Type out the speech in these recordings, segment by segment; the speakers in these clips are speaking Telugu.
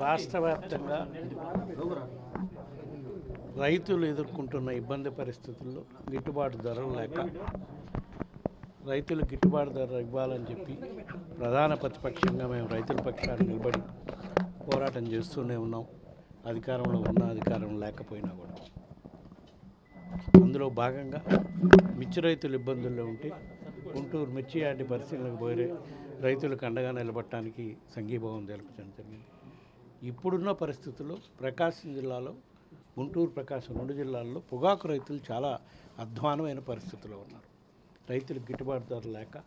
రాష్ట్ర వ్యాప్తంగా రైతులు ఎదుర్కొంటున్న ఇబ్బంది పరిస్థితుల్లో గిట్టుబాటు ధరలు లేక రైతులు గిట్టుబాటు ధర ఇవ్వాలని చెప్పి ప్రధాన ప్రతిపక్షంగా మేము రైతుల పక్షాన్ని నిలబడి పోరాటం చేస్తూనే ఉన్నాం. అధికారంలో ఉన్న అధికారం లేకపోయినా కూడా అందులో భాగంగా మిర్చి రైతులు ఇబ్బందుల్లో ఉంటే గుంటూరు మిర్చి యార్డు పరిశీలనకు పోయి రైతులకు అండగా నిలబడటానికి సంఘీభావం తెలపడం జరిగింది. ఇప్పుడున్న పరిస్థితుల్లో ప్రకాశం జిల్లాలో గుంటూరు ప్రకాశం రెండు జిల్లాల్లో పొగాకు రైతులు చాలా అధ్వానమైన పరిస్థితుల్లో ఉన్నారు. రైతులకు గిట్టుబాటు ధర లేక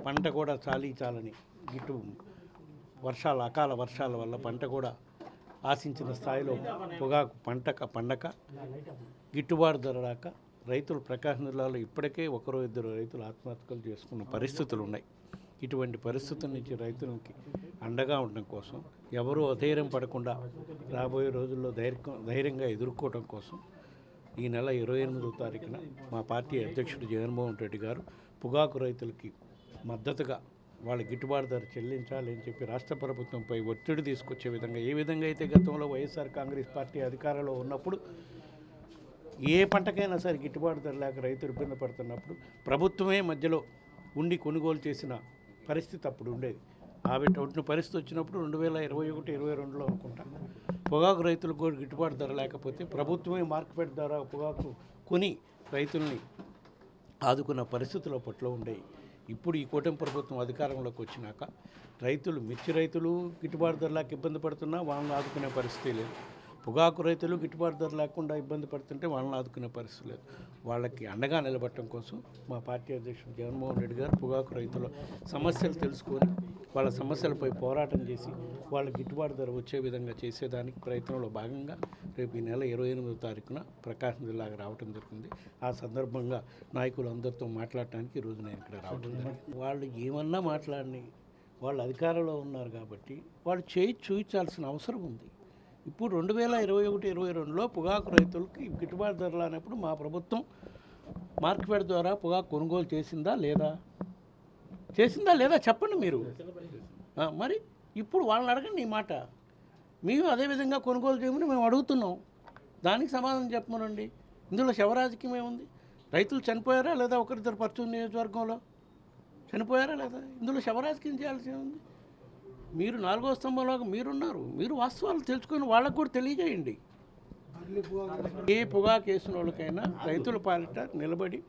పంట కూడా చాలని అకాల వర్షాల వల్ల పంట కూడా ఆశించిన స్థాయిలో పొగాకు పండక గిట్టుబాటు ధర రాక రైతులు ప్రకాశం జిల్లాలో ఇప్పటికే ఒకరో ఇద్దరు రైతులు ఆత్మహత్యలు చేసుకున్న పరిస్థితులు ఉన్నాయి. ఇటువంటి పరిస్థితుల నుంచి రైతులకి అండగా ఉండడం కోసం, ఎవరూ అధైర్యం పడకుండా రాబోయే రోజుల్లో ధైర్యంగా ఎదుర్కోవడం కోసం ఈ నెల 28వ తారీఖున మా పార్టీ అధ్యక్షుడు జగన్మోహన్ రెడ్డి గారు పొగాకు రైతులకి మద్దతుగా వాళ్ళ గిట్టుబాటు ధర చెల్లించాలి అని చెప్పి రాష్ట్ర ప్రభుత్వంపై ఒత్తిడి తీసుకొచ్చే విధంగా, ఏ విధంగా అయితే గతంలో వైఎస్ఆర్ కాంగ్రెస్ పార్టీ అధికారంలో ఉన్నప్పుడు ఏ పంటకైనా సరే గిట్టుబాటు ధర లేక రైతులు ఇబ్బంది పడుతున్నప్పుడు ప్రభుత్వమే మధ్యలో ఉండి కొనుగోలు చేసిన పరిస్థితి అప్పుడు ఉండేది. అటువంటి పరిస్థితి వచ్చినప్పుడు 2021-22లో అనుకుంటా పొగాకు రైతులకు కూడా గిట్టుబాటు ధర లేకపోతే ప్రభుత్వమే మార్కెట్ ధర పొగాకు కొని రైతుల్ని ఆదుకున్న పరిస్థితులు అప్పట్లో ఉండేవి. ఇప్పుడు ఈ కూటమి ప్రభుత్వం అధికారంలోకి వచ్చినాక మిర్చి రైతులు గిట్టుబాటు ధర లేక ఇబ్బంది పడుతున్నా వాళ్ళని ఆదుకునే పరిస్థితి లేదు. పొగాకు రైతులు గిట్టుబాటు ధర లేకుండా ఇబ్బంది పడుతుంటే వాళ్ళని ఆదుకునే పరిస్థితి లేదు. వాళ్ళకి అండగా నిలబడటం కోసం మా పార్టీ అధ్యక్షుడు జగన్మోహన్ రెడ్డి గారు పొగాకు రైతుల సమస్యలు తెలుసుకొని వాళ్ళ సమస్యలపై పోరాటం చేసి వాళ్ళ గిట్టుబాటు ధర వచ్చే విధంగా చేసేదానికి ప్రయత్నంలో భాగంగా రేపు ఈ నెల 28వ తారీఖున ప్రకాశం జిల్లాకు రావడం జరిగింది. ఆ సందర్భంగా నాయకులందరితో మాట్లాడటానికి ఈరోజు నేను ఇక్కడ రావడం జరిగింది. వాళ్ళు ఏమన్నా మాట్లాడి వాళ్ళు అధికారంలో ఉన్నారు కాబట్టి వాళ్ళు చూపించాల్సిన అవసరం ఉంది. ఇప్పుడు 2021-22లో పొగాకు రైతులకి గిట్టుబాటు ధరలు అనేప్పుడు మా ప్రభుత్వం మార్కెట్ ద్వారా పొగాకు కొనుగోలు చేసిందా లేదా చెప్పండి మీరు. మరి ఇప్పుడు వాళ్ళని అడగండి ఈ మాట. మేము అదేవిధంగా కొనుగోలు చేయమని మేము అడుగుతున్నాం. దానికి సమాధానం చెప్పమనండి. ఇందులో శవరాజకీయం ఏముంది? రైతులు చనిపోయారా లేదా? ఒకరిద్దరు పర్చూరు నియోజకవర్గంలో చనిపోయారా లేదా? ఇందులో శవరాజకీయం చేయాల్సి ఉంది. మీరు 4వ స్తంభంలో మీరున్నారు. మీరు వాస్తవాలు తెలుసుకొని వాళ్ళకు కూడా తెలియజేయండి. ఏ పొగాకు వేసిన వాళ్ళకైనా రైతుల పాలిట నిలబడి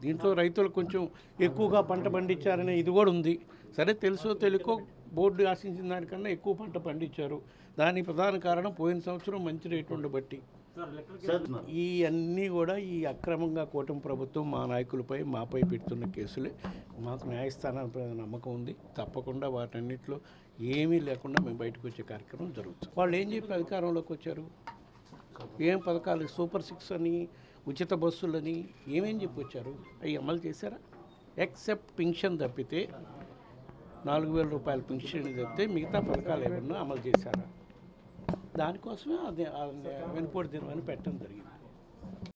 దీంట్లో రైతులు కొంచెం ఎక్కువగా పంట పండించారనే ఇది కూడా ఉంది. సరే, తెలుసో తెలియకో బోర్డు ఆశించిన దానికన్నా ఎక్కువ పంట పండించారు. దానికి ప్రధాన కారణం పోయిన సంవత్సరం మంచి రేటు ఉండబట్టి. ఈ అన్నీ కూడా ఈ అక్రమంగా కూటమి ప్రభుత్వం మా నాయకులపై మాపై పెడుతున్న కేసులే. మాకు న్యాయస్థానాలపై నమ్మకం ఉంది. తప్పకుండా వాటన్నిటిలో ఏమీ లేకుండా మేము బయటకు వచ్చే కార్యక్రమం జరుగుతుంది. వాళ్ళు ఏం చెప్పి అధికారంలోకి వచ్చారు? ఏం పథకాలు, సూపర్ 6 అని, ఉచిత బస్సులని ఏమేం చెప్పి వచ్చారు? అవి అమలు చేశారా? ఎక్సెప్ట్ పింఛన్ తప్పితే 4,000 రూపాయల పింఛన్ తప్పితే మిగతా పథకాలు ఏమన్నా అమలు చేశారా? దానికోసమే వెనుపోటు దినం అని పెట్టడం జరిగింది.